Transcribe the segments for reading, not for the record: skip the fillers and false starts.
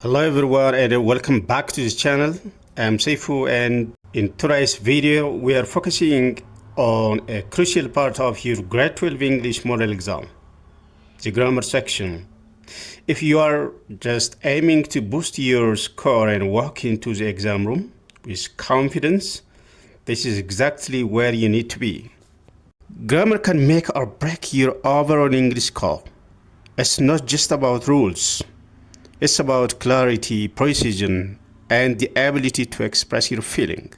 Hello everyone and welcome back to this channel. I'm Seifu, and in today's video we are focusing on a crucial part of your grade 12 English model exam, the grammar section. If you are just aiming to boost your score and walk into the exam room with confidence, this is exactly where you need to be. Grammar can make or break your overall English score. It's not just about rules. It's about clarity, precision, and the ability to express your feeling.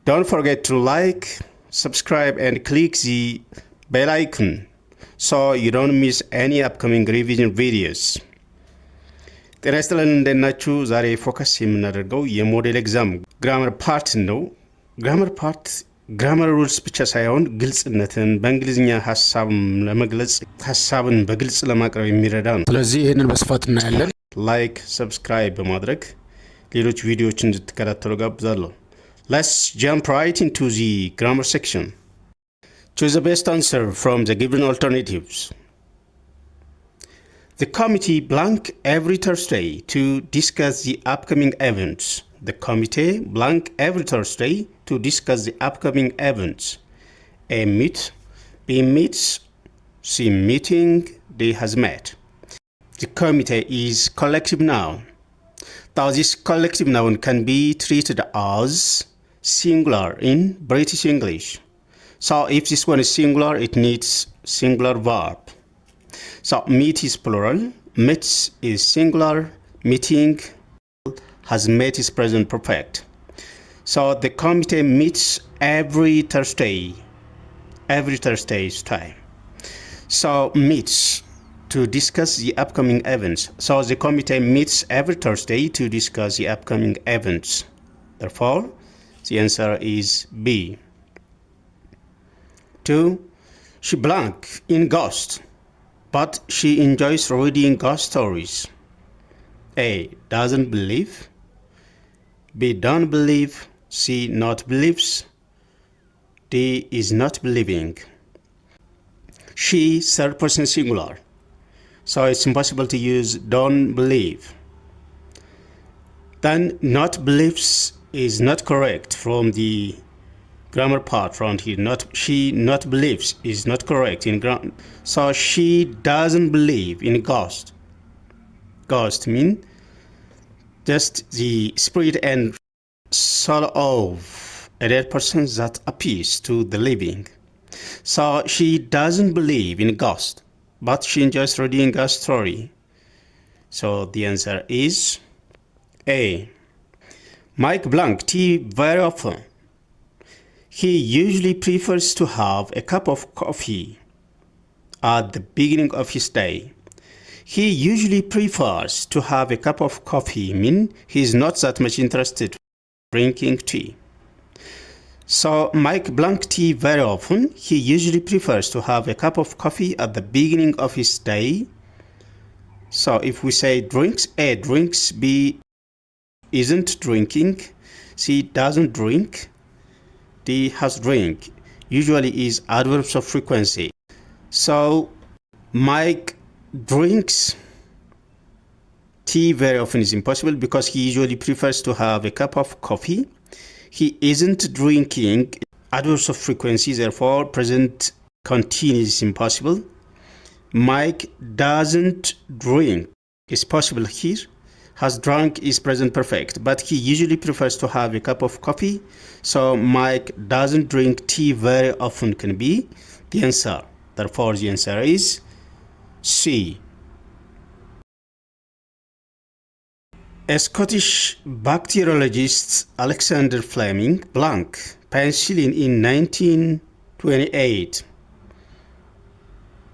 Don't forget to like, subscribe, and click the bell icon so you don't miss any upcoming revision videos. ጤና ይስጥልን እንደናችሁ። ዛሬ ፎከስ የምናደርገው የሞዴል ኤግዛም ግራመር ፓርት ነው። ግራመር ፓርት ግራመር ሩልስ ብቻ ሳይሆን ግልጽነትን በእንግሊዝኛ ሐሳብ ለመግለጽ ሐሳብን በግልጽ ለማቅረብ የሚረዳ ነው። ስለዚህ ይሄንን በስፋት እናያለን። ላይክ ሰብስክራይብ በማድረግ ሌሎች ቪዲዮዎችን እንድትከታተሉ ጋብዛለሁ። Let's jump right into the grammar section. Choose the best answer from the given alternatives. The committee blank every Thursday to discuss the upcoming events. The committee blank every Thursday to discuss the upcoming events. A meet, B meets, C meeting, D has met. The committee is collective noun. Now this collective noun can be treated as singular in British English. So if this one is singular, it needs singular verb. So meet is plural, meets is singular, meeting has met is present perfect. So the committee meets every Thursday's time. So meets to discuss the upcoming events. So the committee meets every Thursday to discuss the upcoming events. Therefore, the answer is B. 2. She blank in ghost, but she enjoys reading ghost stories. A. Doesn't believe. B. Don't believe. C. Not believes. D. Is not believing. She, third person singular. So it's impossible to use don't believe. Then not believes is not correct from the grammar part around here. She not believes is not correct in grammar. So she doesn't believe in ghost. Ghost mean just the spirit and soul of a dead person that appears to the living. So she doesn't believe in ghost, but she enjoys reading a story. So the answer is A. Mike blank tea very often. He usually prefers to have a cup of coffee at the beginning of his day. He usually prefers to have a cup of coffee, mean he's not that much interested in drinking tea. So Mike blank tea very often. He usually prefers to have a cup of coffee at the beginning of his day. So if we say drinks, A drinks, B isn't drinking, C doesn't drink, D has drink. Usually is adverbs of frequency. So Mike drinks tea very often is impossible because he usually prefers to have a cup of coffee. He isn't drinking, adverbs of frequency, therefore present continuous is impossible. Mike doesn't drink is possible here. Has drunk is present perfect, but he usually prefers to have a cup of coffee. So Mike doesn't drink tea very often can be the answer. Therefore the answer is C. A Scottish bacteriologist, Alexander Fleming blank penicillin in 1928.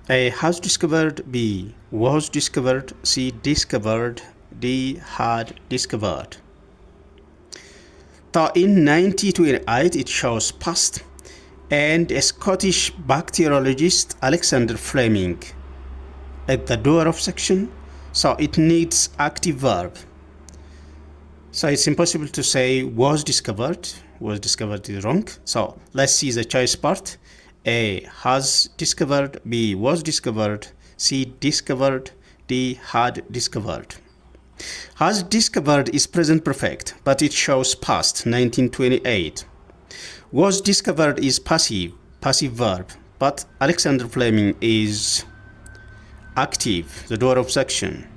A has discovered, B was discovered, C discovered, D had discovered. So in 1928 it shows past, and a Scottish bacteriologist, Alexander Fleming, at the door of section, so it needs active verb. So it's impossible to say was discovered. Was discovered is wrong. So let's see the choice part. A has discovered, B was discovered, C discovered, D had discovered. Has discovered is present perfect, but it shows past, 1928. Was discovered is passive verb, but Alexander Fleming is active, the door of section.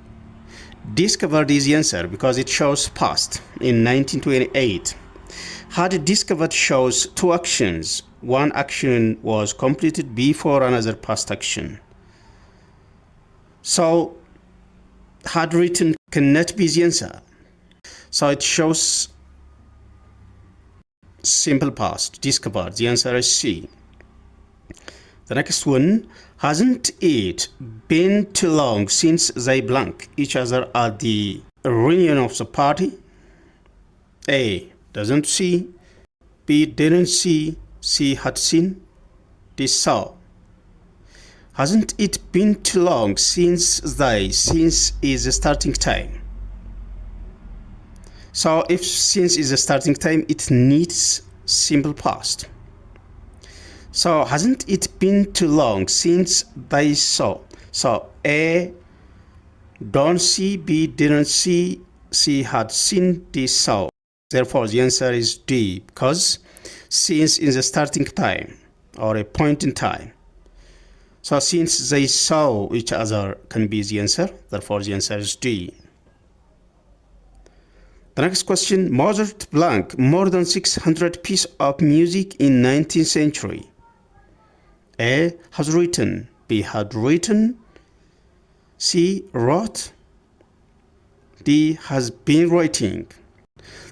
Discovered is the answer because it shows past in 1928. Had discovered shows two actions. One action was completed before another past action. So had written cannot be the answer. So it shows simple past. Discovered. The answer is C. The next one, hasn't it been too long since they blank each other at the reunion of the party? A, doesn't see. B, didn't see. C, had seen. D, saw. Hasn't it been too long since they? Since is the starting time. So if since is the starting time, it needs simple past. So hasn't it been too long since they saw? So A, don't see. B, didn't see. C, had seen. D, saw. Therefore the answer is D, because since is a starting time or a point in time. So since they saw each other can be the answer. Therefore the answer is D. The next question, Mozart blank more than 600 pieces of music in 19th century. A, has written. B, had written. C, wrote. D, has been writing.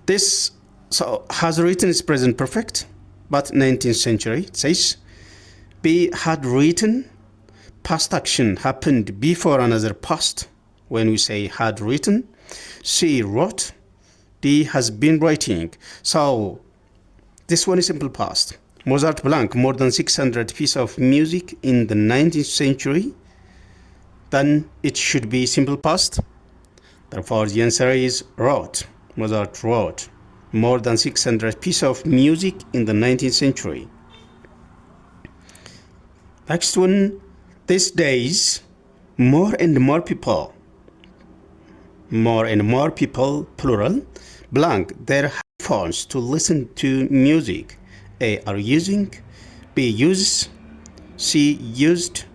This, so has written is present perfect, but 19th century it says. B, had written. Past action happened before another past when we say had written. C, wrote. D, has been writing. So this one is simple past. Mozart blank more than 600 pieces of music in the 19th century. Then it should be simple past. Therefore the answer is wrote. Mozart wrote more than 600 pieces of music in the 19th century. Next one, these days more and more people, plural, blank their headphones to listen to music. A, are using. B, uses. C, used.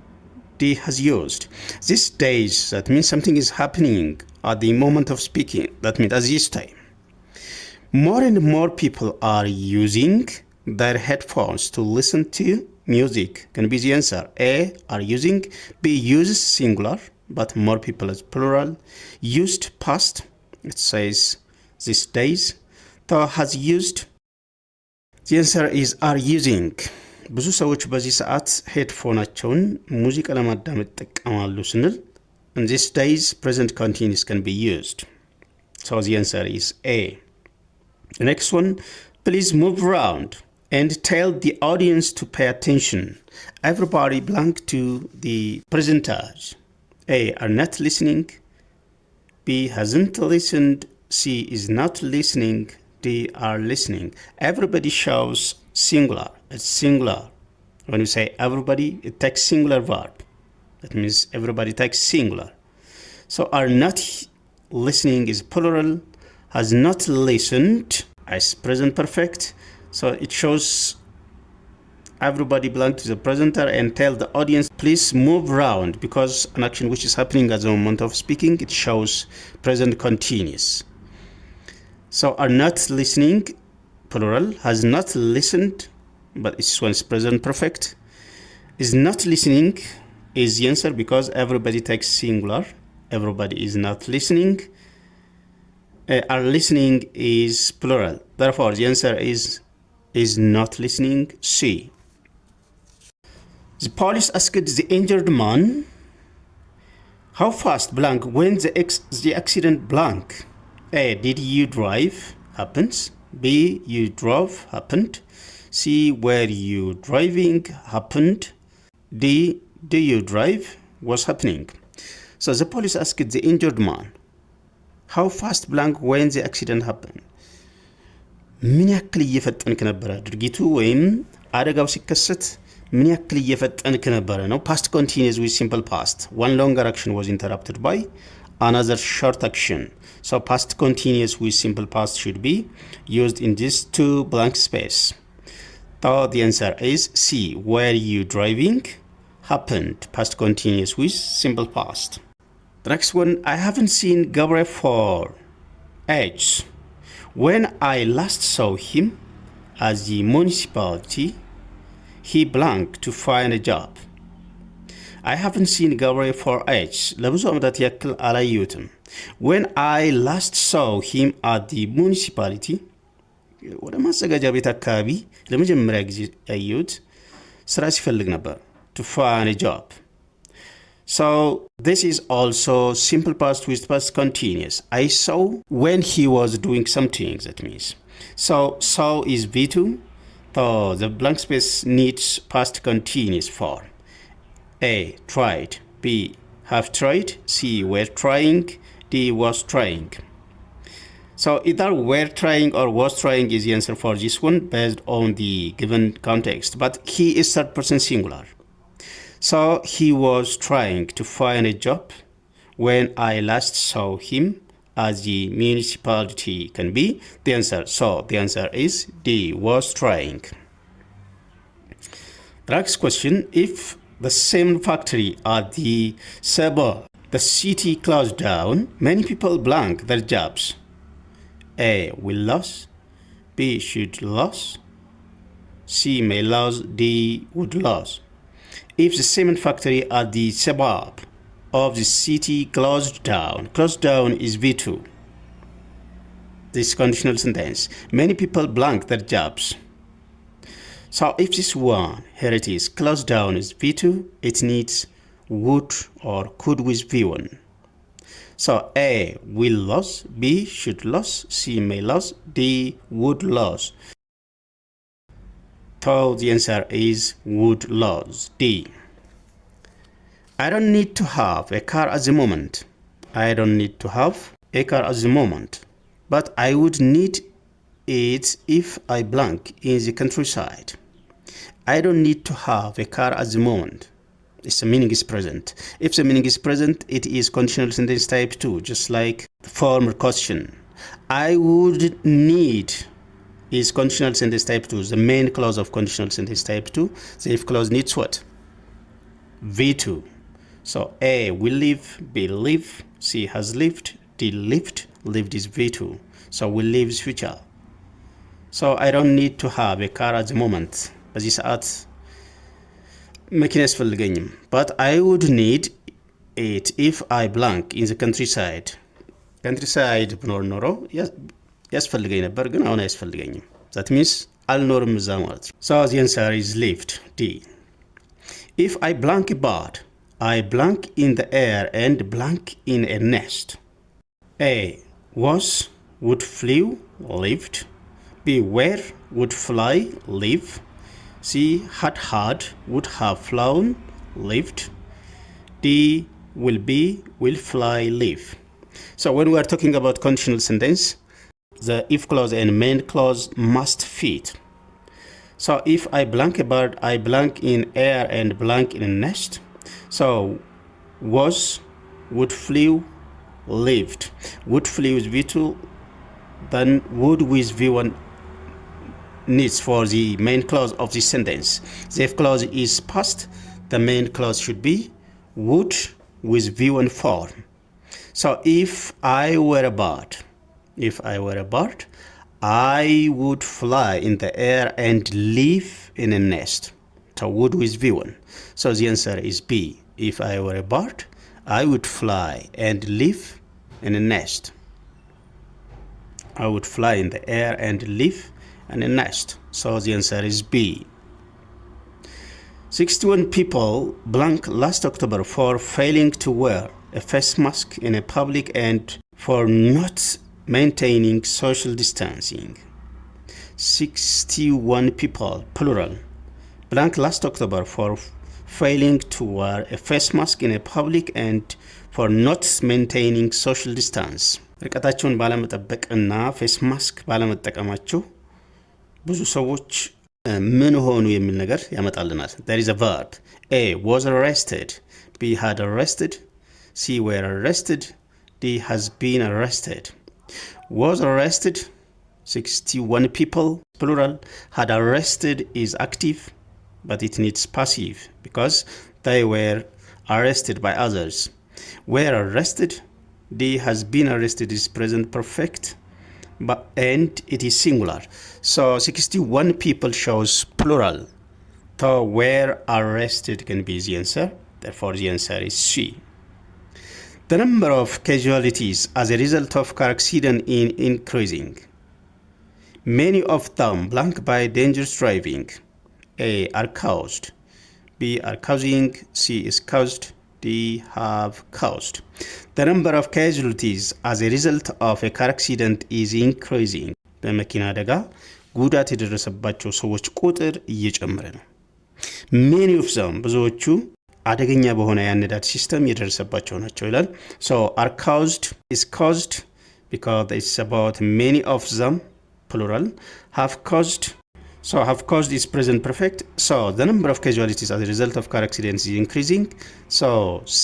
D, has used. These days, that means something is happening at the moment of speaking. That means at this time. More and more people are using their headphones to listen to music. Can be the answer. A, are using. B, uses singular, but more people is plural. Used past. It says these days. So has used. The answer is are using. ብዙ ሰዎች በዚህ ሰዓት ሄድፎናቸውን ሙዚቃ ለማዳመጥ ይጠቀማሉ ስንል in these days present continuous can be used. So the answer is A. The next one, please move around and tell the audience to pay attention. Everybody blank to the presenters. A, are not listening. B, hasn't listened. C, is not listening. D, are listening. Everybody shows singular. It's singular. When you say everybody, it takes singular verb. That means everybody takes singular. So are not listening is plural. Has not listened as present perfect. So it shows everybody belong to the presenter and tell the audience please move around, because an action which is happening at the moment of speaking, it shows present continuous. So are not listening, plural, has not listened, but this one is present perfect. Is not listening is the answer because everybody takes singular. Everybody is not listening. Are listening is plural. Therefore, the answer is not listening. C. The police asked the injured man, how fast blank when the accident blank? A, did you drive? Happens. B, you drove? Happened. C, were you driving? Happened. D, do you drive? Was happening. So the police asked the injured man, how fast blank when the accident happened? ምን ያክል እየፈጠንክ ነበረ? ድርጊቱ ወይም አደጋው ሲከሰት ምን ያክል እየፈጠንክ ነበረ ነው። Past continuous with simple past. One longer action was interrupted by another short action. So past continuous with simple past should be used in these two blank space. So the answer is C. Were you driving? Happened, past continuous with simple past. The next one, I haven't seen Gabriel for ages. When I last saw him at the municipality, he blank to find a job. I haven't seen Gabriel for ages. ለብዙ ዓመታት ያክል አላየሁትም. When I last saw him at the municipality, ወደ ማዘጋጃ ቤት አካባቢ ለመጀመሪያ ጊዜ ያየሁት ስራ ሲፈልግ ነበር. To find a job. So this is also simple past with past continuous. I saw when he was doing something, that means. So saw is V2. So the blank space needs past continuous form. A. Tried. B. Have tried. C. Were trying. D. Was trying. So either were trying or was trying is the answer for this one based on the given context. But he is third person singular. So he was trying to find a job when I last saw him at the municipality can be the answer. So the answer is D. Was trying. The next question, if the same factory at the suburb, the city closed down, many people blank their jobs. A. Will lose. B. Should lose. C. May lose. D. Would lose. If the cement factory at the suburb of the city closed down is V2. This conditional sentence. Many people blank their jobs. So if this one, here it is, closed down is V2, it needs would or could with V1. So A. Will lose. B. Should lose. C. May lose. D. Would lose. So the answer is would lose. D. I don't need to have a car at the moment. I don't need to have a car at the moment. But I would need it if I blank in the countryside. I don't need to have a car at the moment. If the meaning is present. If the meaning is present, it is conditional sentence type 2, just like the former question. I would need is conditional sentence type 2, the main clause of conditional sentence type 2. The if clause needs what? V2. So A. Will live. B. Live. C. Has lived. D. Lived. Lived is V2. So will live is future. So I don't need to have a car at the moment. በዚህ ሰዓት መኪና ያስፈልገኝም. But I would need it if I blank in the countryside. countryside ብኖር ኖሮ ያስፈልገኝ ነበር ግን አሁን አያስፈልገኝም. That means አልኖርም እዛ ማለት ነው. So the answer is lived. D. If I blank a bird, I blank in the air and blank in a nest. A. Was, would, flew, lived. B. Were, would, fly, live. C. Had, would have flown, lived. D. Will be, will fly, live. So when we are talking about conditional sentence, the if clause and main clause must fit. So if I blank a bird, I blank in air and blank in a nest. So was, would, flew, lived. Would, flew is V2, then would with V1 needs for the main clause of this sentence. The if clause is past, the main clause should be would with V1 form. So if I were a bird, I would fly in the air and live in a nest. So would with V1. So the answer is B. If I were a bird, I would fly and live in a nest. I would fly in the air and live in a nest. So the answer is B. 61 people blank last October for failing to wear a face mask in a public and for not maintaining social distancing. 61 people, plural, blank last October for failing to wear a face mask in a public and for not maintaining social distance. ርቀታቸውን ባለመጠበቅና ፌስ ማስክ ባለመጠቀማቸው ብዙ ሰዎች ምን ሆኑ የሚል ነገር ያመጣልናል. There is a verb. A. Was arrested. B. Had arrested. C. Were arrested. D has been arrested. Was arrested, 61 people, plural. Had arrested is active, but it needs passive because they were arrested by others. Were arrested, D has been arrested is present perfect, and it is singular. So 61 people shows plural. So were arrested can be the answer. Therefore, the answer is C. The number of casualties as a result of car accident is increasing. Many of them blank by dangerous driving. A are caused. B are causing. C is caused. D have caused. The number of casualties as a result of a car accident is increasing. በመኪና አደጋ ጉዳት የደረሰባቸው ሰዎች ቁጥር እየጨመረ ነው። Many of them ብዙዎቹ አደገኛ በሆነ ያነዳድ ሲስተም የደረሰባቸው ናቸው ይላል። So are caused is caused because it's about many of them plural. Have caused, so have caused is present perfect. So the number of casualties as a result of car accidents is increasing. So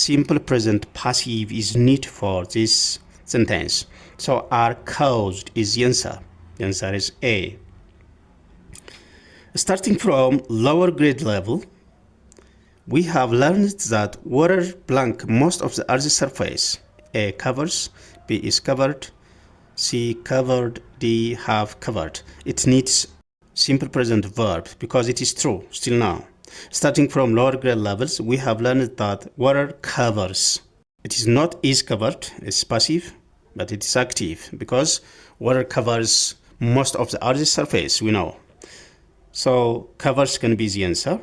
simple present passive is needed for this sentence. So are caused is the answer. The answer is A. Starting from lower grade level, we have learned that water blank most of the earth's surface. A covers, B is covered, C covered, D have covered. It needs simple present verb because it is true still now. Starting from lower grade levels, we have learned that water covers. It is not is covered, it's passive, but it is active because water covers most of the earth's surface, we know. So covers can be the answer.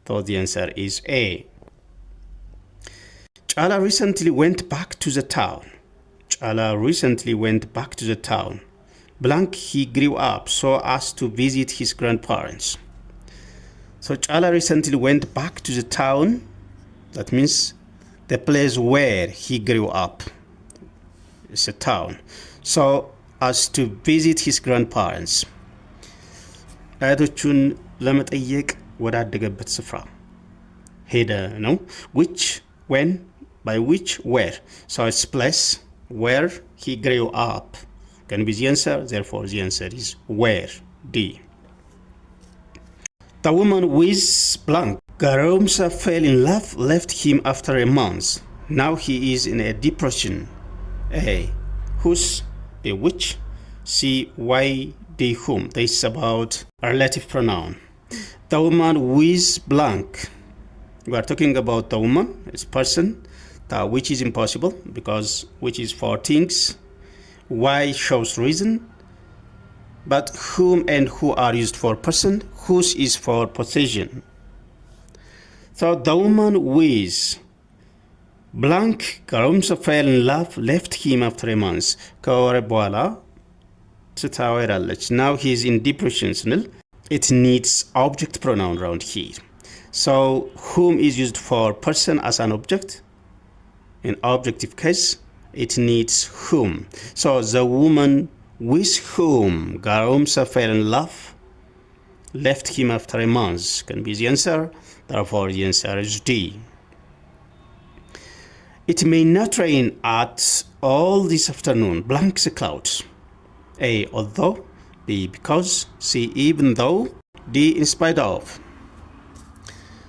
So the answer is A. Chala recently went back to the town. Chala recently went back to the town. Blank he grew up so as to visit his grandparents. So Chala recently went back to the town. That means the place where he grew up. It's a town. So as to visit his grandparents. አያቶቹን ለመጠየቅ ወዳደገበት ስፍራ ሄደ ነው። which, when, by which, where. So it's place where he grew up can be the answer. Therefore the answer is where. D. The woman with blank Garomsa fell in love, left him after a month. Now he is in a depression. A. Whose, B. which, C. why, D. whom. This is about a relative pronoun. The woman with blank. We are talking about the woman, it's person. The which is impossible because which is for things. Why shows reason. But whom and who are used for person. Whose is for possession. So the woman with blank Garomsa fell in love, left him after a month. ከወረ በኋላ ትታወራለች. Now he is in depression ስንል it needs object pronoun around here. So whom is used for person as an object. In objective case, it needs whom. So the woman with whom Garomsa fell in love, left him after a month can be the answer. Therefore, the answer is D. It may not rain at all this afternoon. Blank the clouds. A. Although. B. Because. C. Even though. D. In spite of.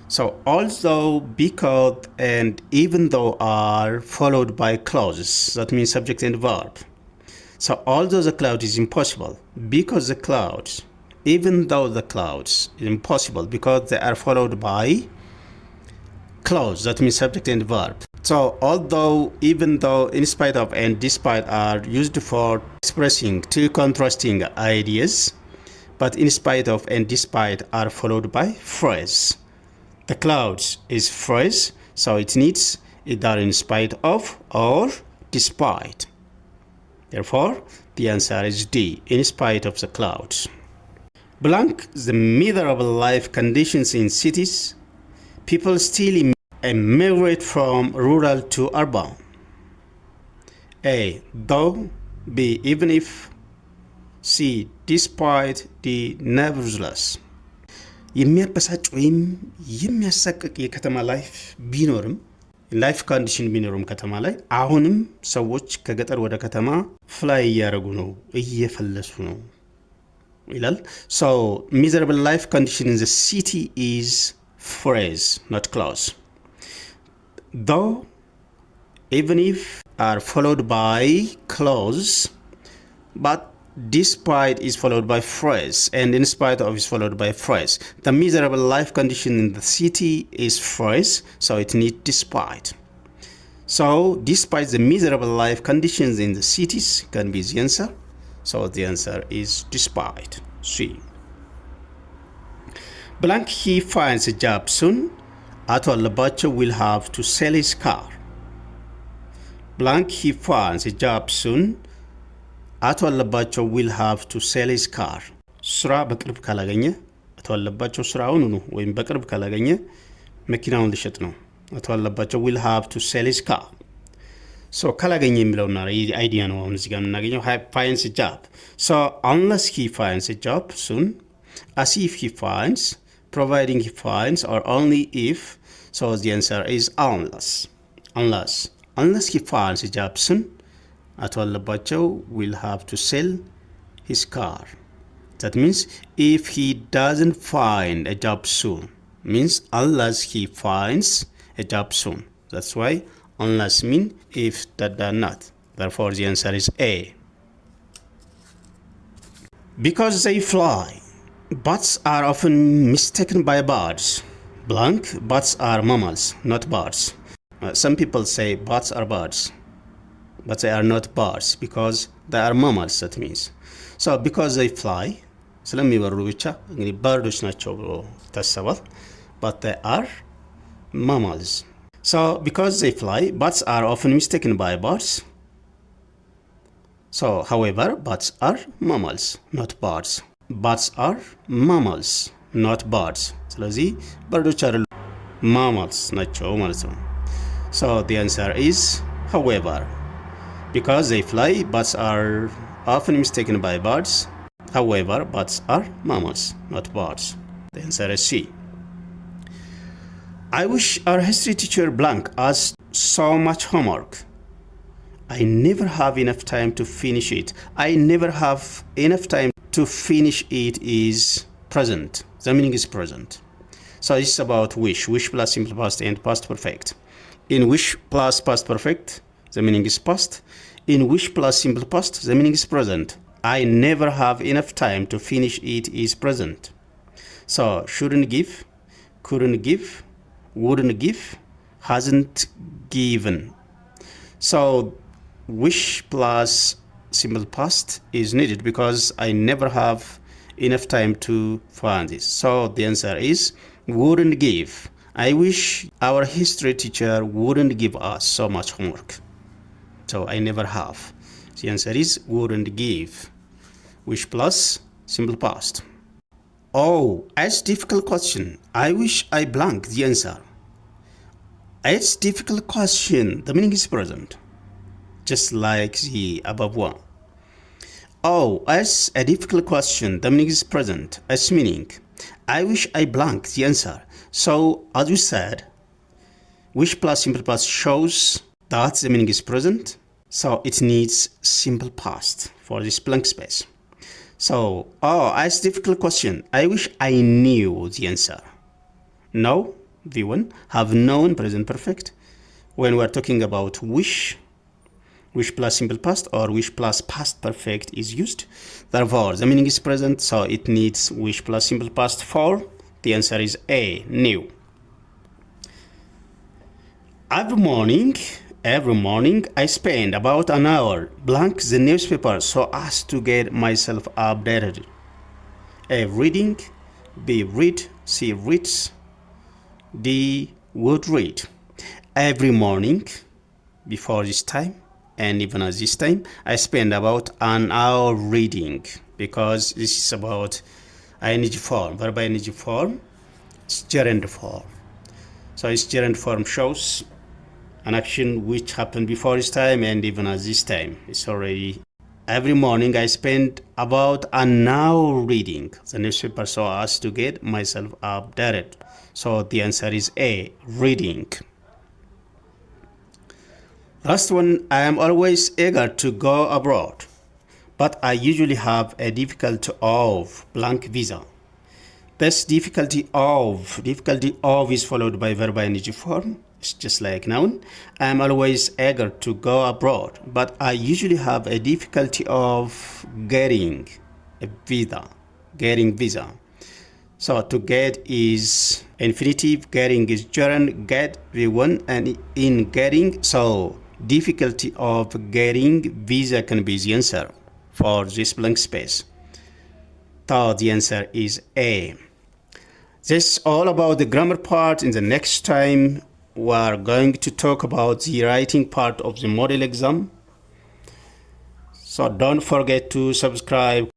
So although, because, and even though are followed by clauses. That means subject and verb. So although the cloud is impossible, because the clouds, even though the clouds is impossible because they are followed by clause. That means subject and verb. So although, even though, in spite of, and despite are used for expressing two contrasting ideas, but in spite of and despite are followed by phrase. The clouds is phrase, so it needs either in spite of or despite. Therefore, the answer is D, in spite of the clouds. Blank the miserable life conditions in cities. People still emigrate from rural to urban. A. Though. B. Even if. C. Despite. D. Nevertheless. የሚያበሳጭ ወይም የሚያሳቅቅ የከተማ ላይፍ ቢኖርም ላይፍ ኮንዲሽን ቢኖርም ከተማ ላይ አሁንም ሰዎች ከገጠር ወደ ከተማ ፍላይ እያደረጉ ነው፣ እየፈለሱ ነው ይላል። so miserable life condition in the city is phrase, not clause, though even if are followed by clause, but despite is followed by phrase and in spite of is followed by phrase. The miserable life condition in the city is phrase, so it needs despite. So despite the miserable life conditions in the cities can be the answer. So the answer is despite. C. Blank, he finds a job soon. Ato Alabacho will have to sell his car. Blank, he finds a job soon. አቶ አለባቸው will have to sell his car. ስራ በቅርብ ካላገኘ አቶ አለባቸው ስራውን ነው ወይም በቅርብ ካላገኘ መኪናውን ሊሸጥ ነው። አቶ አለባቸው will have to sell his car. so ካላገኘ የሚለውና አይዲያ ነው አሁን እዚህ ጋር የምናገኘው finds a job. so unless he finds a job soon, as if he finds, providing he finds, or only if. so the answer is unless he finds a job soon, Ato Alabacho will have to sell his car. That means if he doesn't find a job soon, means unless he finds a job soon. That's why unless mean if that does not. Therefore the answer is A. Because they fly, bats are often mistaken by birds. Blank, bats are mammals, not birds. Some people say bats are birds, but they are not birds because they are mammals. That means, so because they fly, ስለሚበሩ ብቻ እንግዲህ birds ናቸው ብሎ ታሰባል, but they are mammals. so because they fly, bats are often mistaken by birds. so however, bats are mammals, not birds. bats are mammals, not birds. ስለዚህ birds are mammals ናቸው ማለት ነው። so the answer is however. Because they fly, bats are often mistaken by birds. However, bats are mammals, not birds. The answer is C. I wish our history teacher blank has so much homework. I never have enough time to finish it. I never have enough time to finish it is present. The meaning is present. So this is about wish. Wish plus simple past and past perfect. In wish plus past perfect, the meaning is past. In wish plus simple past, the meaning is present. I never have enough time to finish it is present. so shouldn't give, couldn't give, wouldn't give, hasn't given. so wish plus simple past is needed because I never have enough time to find this. so the answer is wouldn't give. I wish our history teacher wouldn't give us so much homework. so I never have. The answer is wouldn't give. Wish plus simple past. Oh, it's difficult question. I wish I blank the answer. It's difficult question. The meaning is present, just like the above one. Oh, it's a difficult question. The meaning is present. It's meaning I wish I blank the answer. so as we said, wish plus simple past shows that the meaning is present, so it needs simple past for this blank space. so it's a difficult question. I wish I knew the answer. Know, V1, have known present perfect. When we're talking about wish plus simple past or wish plus past perfect is used. Therefore the meaning is present, so it needs wish plus simple past for. The answer is A, knew. Every morning I spend about an hour blank the newspaper so as to get myself updated. A, reading. B, read. C, reads. D, would read. Every morning before this time and even at this time I spend about an hour reading, because this is about ing form, verb ing form, it's gerund form. so its gerund form shows an action which happened before this time and even at this time. It's already every morning I spend about an hour reading the newspaper so as to get myself updated. So the answer is A, reading. Last one, I am always eager to go abroad, but I usually have a difficulty of blank visa. This difficulty of is followed by verb ing form. It's just like noun. I am always eager to go abroad, but I usually have a difficulty of getting a visa. Getting visa. So to get is infinitive, getting is gerund, get v1, and in getting, so difficulty of getting visa can be the answer for this blank space. So the answer is A. This is all about the grammar part. In the next time, we are going to talk about the writing part of the model exam. So don't forget to subscribe.